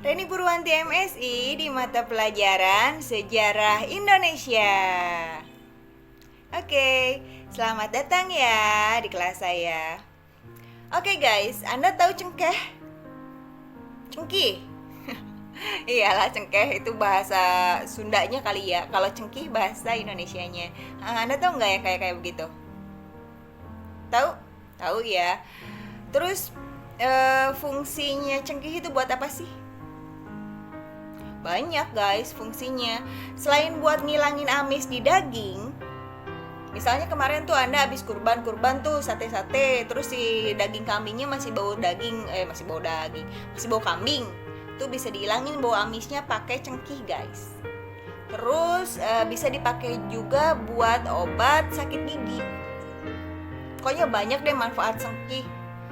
Reni Purwanti MSI di mata pelajaran Sejarah Indonesia. Oke, selamat datang ya di kelas saya. Oke guys, Anda tahu cengkeh? Cengkih? Iyalah, cengkeh itu bahasa Sundanya kali ya. Kalau cengkih bahasa Indonesianya. Anda tahu nggak ya kayak begitu? Tahu? Tahu ya. Terus fungsinya cengkih itu buat apa sih? Banyak guys fungsinya. Selain buat ngilangin amis di daging, misalnya kemarin tuh Anda habis kurban tuh sate-sate, terus si daging kambingnya masih bau kambing. Tuh bisa dihilangin bau amisnya pakai cengkih guys. Terus bisa dipakai juga buat obat sakit gigi. Pokoknya banyak deh manfaat cengkih.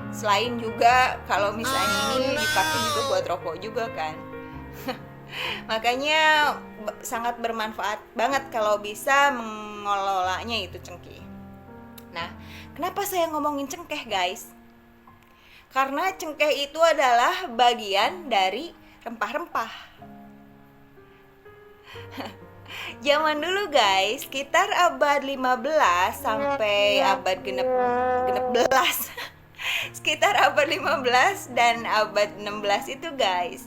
Selain juga kalau misalnya ini dipakai juga buat rokok juga kan. Makanya sangat bermanfaat banget kalau bisa mengelolanya itu cengkeh. Nah, kenapa saya ngomongin cengkeh guys? Karena cengkeh itu adalah bagian dari rempah-rempah. Zaman dulu guys, sekitar abad 15 sampai abad genep belas. Sekitar abad 15 dan abad 16 itu guys,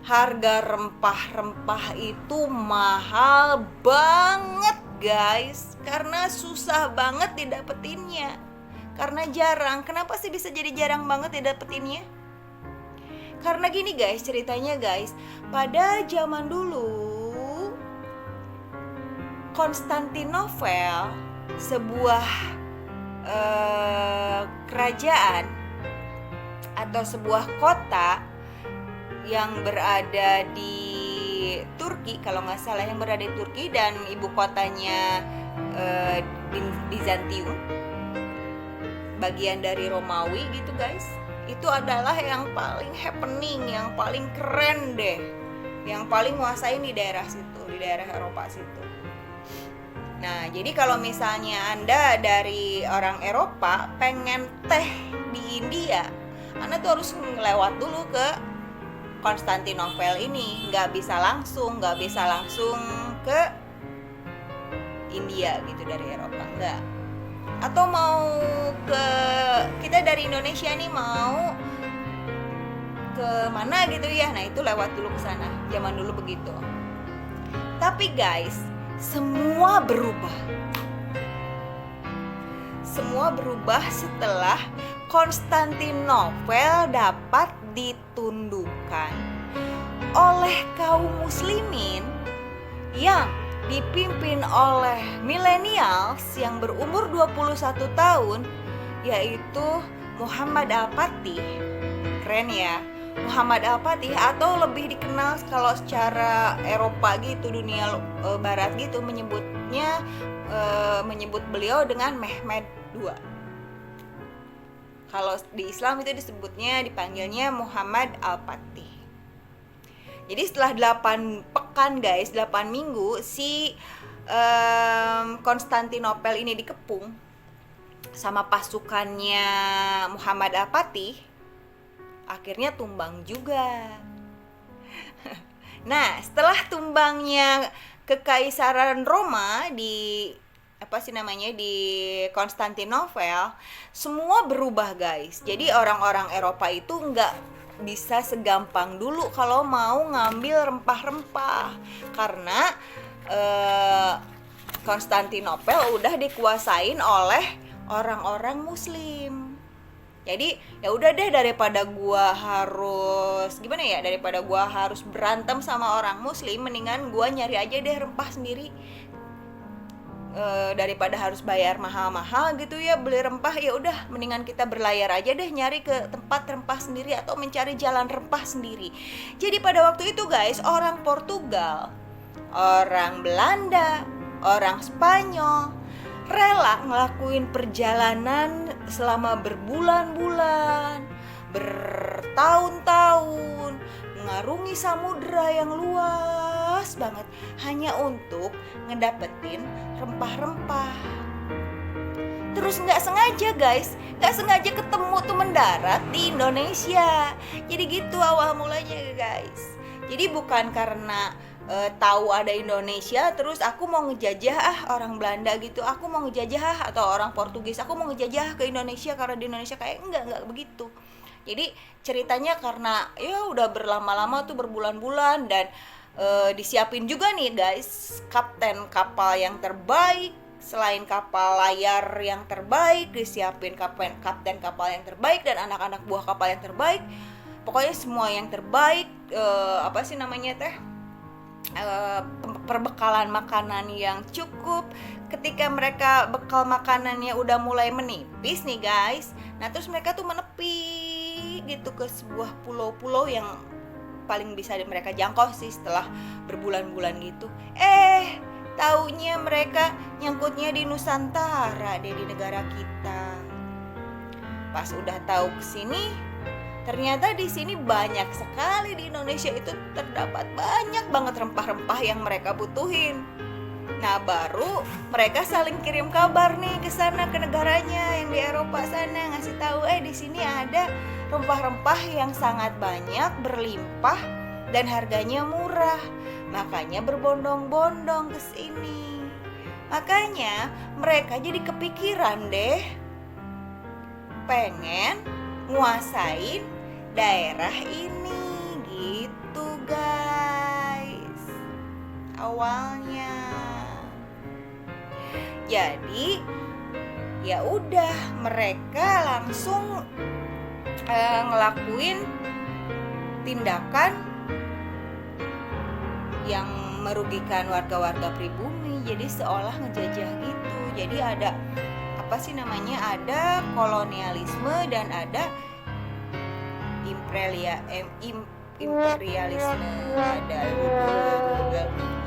harga rempah-rempah itu mahal banget guys, karena susah banget didapetinnya. Karena jarang. Kenapa sih bisa jadi jarang banget didapetinnya? Karena gini guys, ceritanya guys, pada zaman dulu Konstantinopel, sebuah kerajaan atau sebuah kota yang berada di Turki, kalau nggak salah yang berada di Turki, dan ibu kotanya Bizantium, bagian dari Romawi gitu guys. Itu adalah yang paling happening, yang paling keren deh, yang paling nguasain di daerah situ, di daerah Eropa situ. Nah, jadi kalau misalnya Anda dari orang Eropa pengen teh di India, Anda tuh harus lewat dulu ke Konstantinopel ini. Nggak bisa langsung ke India gitu dari Eropa, nggak. Atau mau ke, kita dari Indonesia nih mau ke mana gitu ya, nah itu lewat dulu ke sana. Zaman dulu begitu. Tapi guys, semua berubah setelah Konstantinopel dapat ditundukkan oleh kaum muslimin yang dipimpin oleh millennials yang berumur 21 tahun, yaitu Muhammad Al-Fatih. Keren ya, Muhammad Al-Fatih, atau lebih dikenal kalau secara Eropa gitu, dunia barat gitu, menyebut beliau dengan Mehmed II. Kalau di Islam itu dipanggilnya Muhammad Al-Fatih. Jadi setelah 8 pekan guys, 8 minggu si Konstantinopel ini dikepung sama pasukannya Muhammad Al-Fatih, akhirnya tumbang juga. Nah, setelah tumbangnya Kekaisaran Roma di di Konstantinopel, semua berubah guys. Jadi orang-orang Eropa itu nggak bisa segampang dulu kalau mau ngambil rempah-rempah, karena Konstantinopel udah dikuasain oleh orang-orang Muslim. Jadi ya udah deh, daripada gua harus berantem sama orang Muslim, mendingan gua nyari aja deh rempah sendiri. Daripada harus bayar mahal-mahal gitu ya beli rempah, ya udah mendingan kita berlayar aja deh, nyari ke tempat rempah sendiri atau mencari jalan rempah sendiri. Jadi pada waktu itu guys, orang Portugal, orang Belanda, orang Spanyol rela ngelakuin perjalanan selama berbulan-bulan, bertahun-tahun, mengarungi samudra yang luas banget hanya untuk ngedapetin rempah-rempah. Terus nggak sengaja guys, nggak sengaja ketemu tuh mendarat di Indonesia. Jadi gitu awal mulanya guys. Jadi bukan karena tahu ada Indonesia terus aku mau ngejajah orang Belanda gitu, aku mau ngejajah atau orang Portugis, aku mau ngejajah ke Indonesia karena di Indonesia kayak enggak begitu. Jadi ceritanya karena ya udah berlama-lama tuh berbulan-bulan dan disiapin juga nih guys kapten kapal yang terbaik. Selain kapal layar yang terbaik, disiapin kapten kapal yang terbaik dan anak-anak buah kapal yang terbaik. Pokoknya semua yang terbaik, perbekalan makanan yang cukup. Ketika mereka bekal makanannya udah mulai menipis nih guys, nah terus mereka tuh menepi gitu ke sebuah pulau-pulau yang paling bisa mereka jangkau sih setelah berbulan-bulan gitu. Taunya mereka nyangkutnya di Nusantara deh, di negara kita. Pas udah tahu kesini, ternyata di sini banyak sekali, di Indonesia itu terdapat banyak banget rempah-rempah yang mereka butuhin. Nah baru mereka saling kirim kabar nih ke sana, ke negaranya yang di Eropa sana, ngasih tahu di sini ada rempah-rempah yang sangat banyak, berlimpah dan harganya murah. Makanya berbondong-bondong ke sini. Makanya mereka jadi kepikiran deh pengen nguasain daerah ini gitu guys awalnya. Jadi ya udah mereka langsung ngelakuin tindakan yang merugikan warga-warga pribumi. Jadi seolah ngejajah gitu. Jadi ada ada kolonialisme dan ada imperialisme,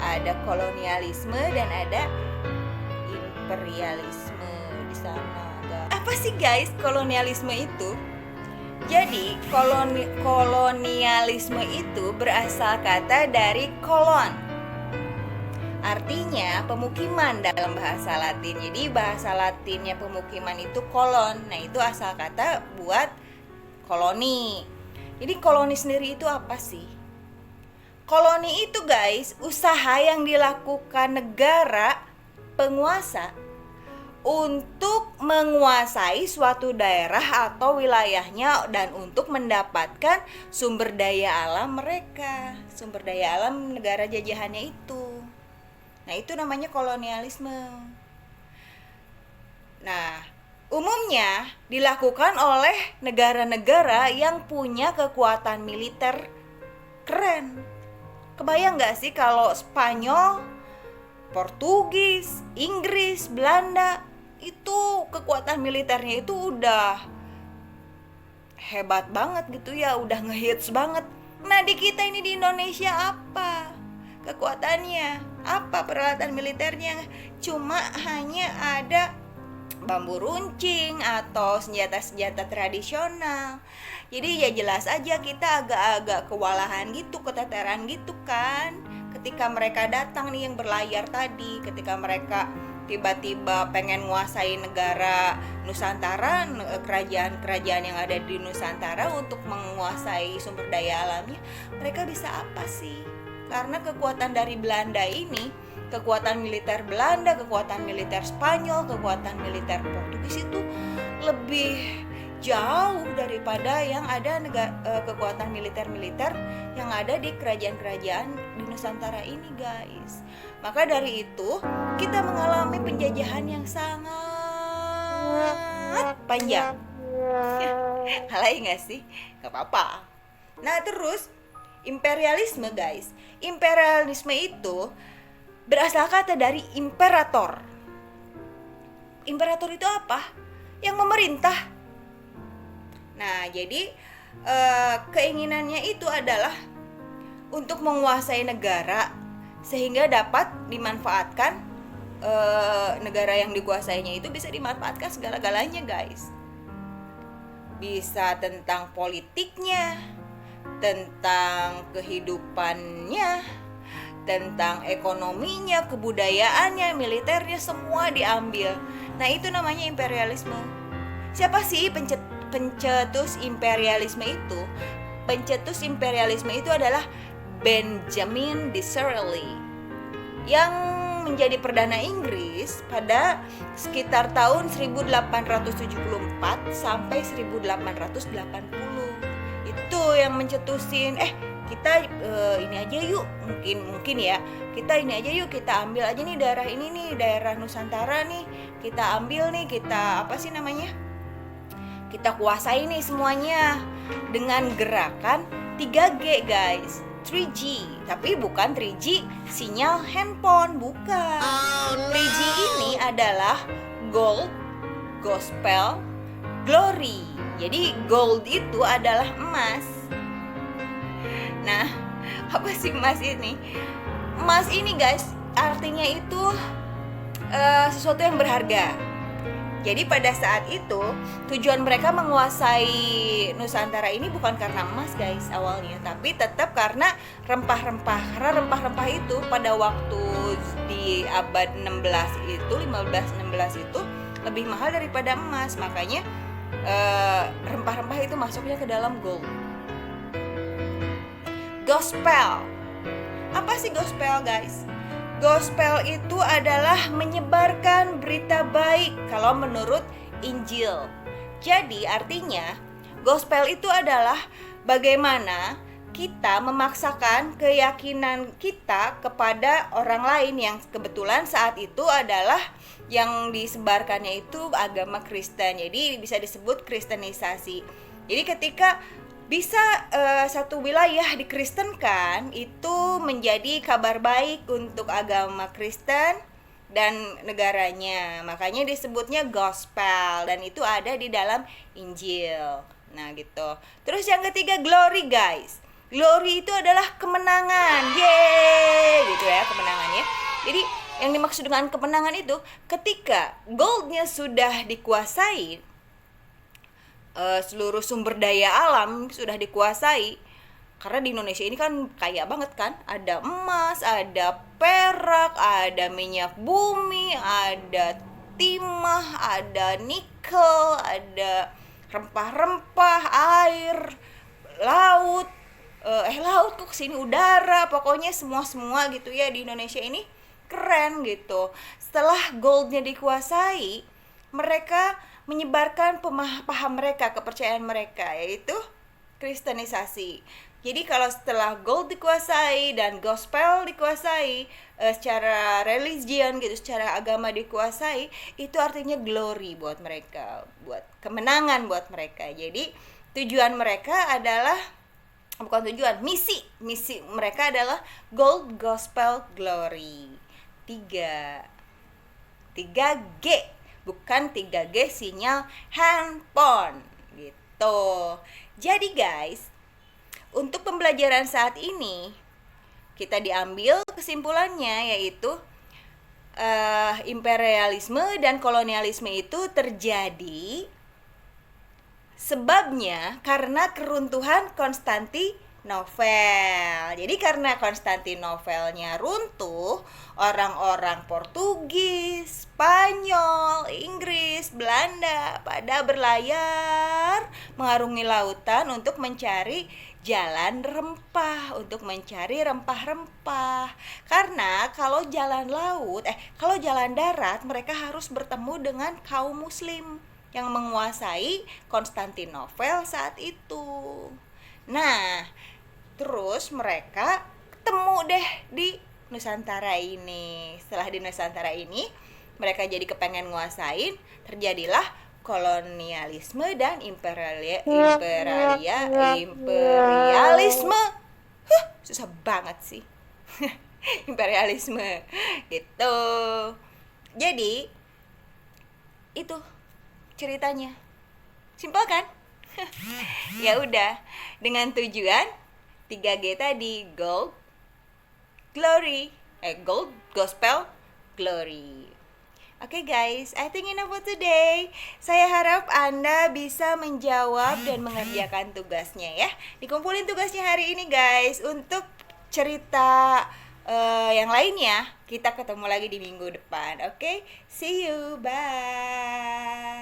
ada kolonialisme dan ada imperialisme di sana. Apa sih guys kolonialisme itu? Jadi kolonialisme itu berasal kata dari kolon, artinya pemukiman dalam bahasa Latin. Jadi bahasa Latinnya pemukiman itu kolon. Nah itu asal kata buat koloni. Jadi koloni sendiri itu apa sih? Koloni itu guys usaha yang dilakukan negara penguasa untuk menguasai suatu daerah atau wilayahnya dan untuk mendapatkan sumber daya alam mereka, sumber daya alam negara jajahannya itu. Nah itu namanya kolonialisme. Nah umumnya dilakukan oleh negara-negara yang punya kekuatan militer keren. Kebayang gak sih kalau Spanyol, Portugis, Inggris, Belanda itu kekuatan militernya itu udah hebat banget gitu ya, udah ngehits banget. Nah di kita ini di Indonesia apa kekuatannya? Apa peralatan militernya? Cuma hanya ada bambu runcing atau senjata-senjata tradisional. Jadi ya jelas aja kita agak-agak kewalahan gitu, keteteran gitu kan. Ketika mereka datang nih yang berlayar tadi, ketika mereka tiba-tiba pengen nguasai negara Nusantara, kerajaan-kerajaan yang ada di Nusantara untuk menguasai sumber daya alamnya, mereka bisa apa sih? Karena kekuatan dari Belanda ini, kekuatan militer Belanda, kekuatan militer Spanyol, kekuatan militer Portugis itu lebih jauh daripada yang ada kekuatan militer-militer yang ada di kerajaan-kerajaan di Nusantara ini guys. Maka dari itu kita mengalami penjajahan yang sangat panjang. Alay gak sih? Gak apa-apa. Nah terus imperialisme guys. Imperialisme itu berasal kata dari imperator. Imperator itu apa? Yang memerintah. Nah jadi keinginannya itu adalah untuk menguasai negara sehingga dapat dimanfaatkan, negara yang dikuasainya itu bisa dimanfaatkan segala-galanya guys. Bisa tentang politiknya, tentang kehidupannya, tentang ekonominya, kebudayaannya, militernya, semua diambil. Nah, itu namanya imperialisme. Siapa sih pencetus imperialisme itu? Pencetus imperialisme itu adalah Benjamin Disraeli yang menjadi perdana Inggris pada sekitar tahun 1874 sampai 1880. Itu yang mencetusin kita ini aja yuk, mungkin ya, kita ini aja yuk, kita ambil aja nih daerah ini nih, daerah Nusantara nih, kita ambil nih, kita kita kuasai nih semuanya dengan gerakan 3G guys, 3G, tapi bukan 3G sinyal handphone, bukan. 3G ini adalah gold, gospel, glory. Jadi gold itu adalah emas. Nah, apa sih emas ini? Emas ini guys, artinya itu sesuatu yang berharga. Jadi pada saat itu tujuan mereka menguasai Nusantara ini bukan karena emas guys awalnya, tapi tetap karena rempah-rempah. Karena rempah-rempah itu pada waktu di abad 16 itu, 15-16 itu lebih mahal daripada emas. Makanya rempah-rempah itu masuknya ke dalam gold. Gospel. Apa sih gospel guys? Gospel itu adalah menyebarkan berita baik kalau menurut Injil. Jadi artinya gospel itu adalah bagaimana kita memaksakan keyakinan kita kepada orang lain yang kebetulan saat itu adalah yang disebarkannya itu agama Kristen. Jadi bisa disebut kristenisasi. Jadi ketika bisa satu wilayah dikristenkan, itu menjadi kabar baik untuk agama Kristen dan negaranya. Makanya disebutnya gospel, dan itu ada di dalam Injil. Nah gitu. Terus yang ketiga, glory guys. Glory itu adalah kemenangan. Yeay, gitu ya, kemenangannya. Jadi yang dimaksud dengan kemenangan itu ketika goldnya sudah dikuasai, seluruh sumber daya alam sudah dikuasai. Karena di Indonesia ini kan kaya banget kan, ada emas, ada perak, ada minyak bumi, ada timah, ada nikel, ada rempah-rempah, air, laut, laut kok kesini udara, pokoknya semua gitu ya. Di Indonesia ini keren gitu. Setelah goldnya dikuasai, mereka menyebarkan paham mereka, kepercayaan mereka, yaitu kristenisasi. Jadi kalau setelah gold dikuasai dan gospel dikuasai, secara religion gitu, secara agama dikuasai, itu artinya glory buat mereka, buat kemenangan buat mereka. Jadi tujuan mereka adalah, bukan tujuan, misi mereka adalah gold, gospel, glory. 3G, bukan 3G sinyal handphone gitu. Jadi guys, untuk pembelajaran saat ini kita diambil kesimpulannya, yaitu imperialisme dan kolonialisme itu terjadi sebabnya karena keruntuhan Konstantinopel. Jadi karena Konstantinopelnya runtuh, orang-orang Portugis, Spanyol, Inggris, Belanda pada berlayar mengarungi lautan untuk mencari jalan rempah, untuk mencari rempah-rempah. Karena kalau jalan darat mereka harus bertemu dengan kaum muslim yang menguasai Konstantinopel saat itu. Nah, terus mereka ketemu deh di Nusantara ini. Setelah di Nusantara ini, mereka jadi kepengen nguasain, terjadilah kolonialisme dan imperialisme. Susah banget sih. Imperialisme gitu. Jadi itu ceritanya. Simpel kan? Ya udah, dengan tujuan 3G tadi, gold, glory, gold, gospel, glory. Oke guys, I think enough for today. Saya harap Anda bisa menjawab dan mengerjakan tugasnya ya. Dikumpulin tugasnya hari ini guys, untuk cerita yang lainnya kita ketemu lagi di minggu depan. Oke, see you, bye.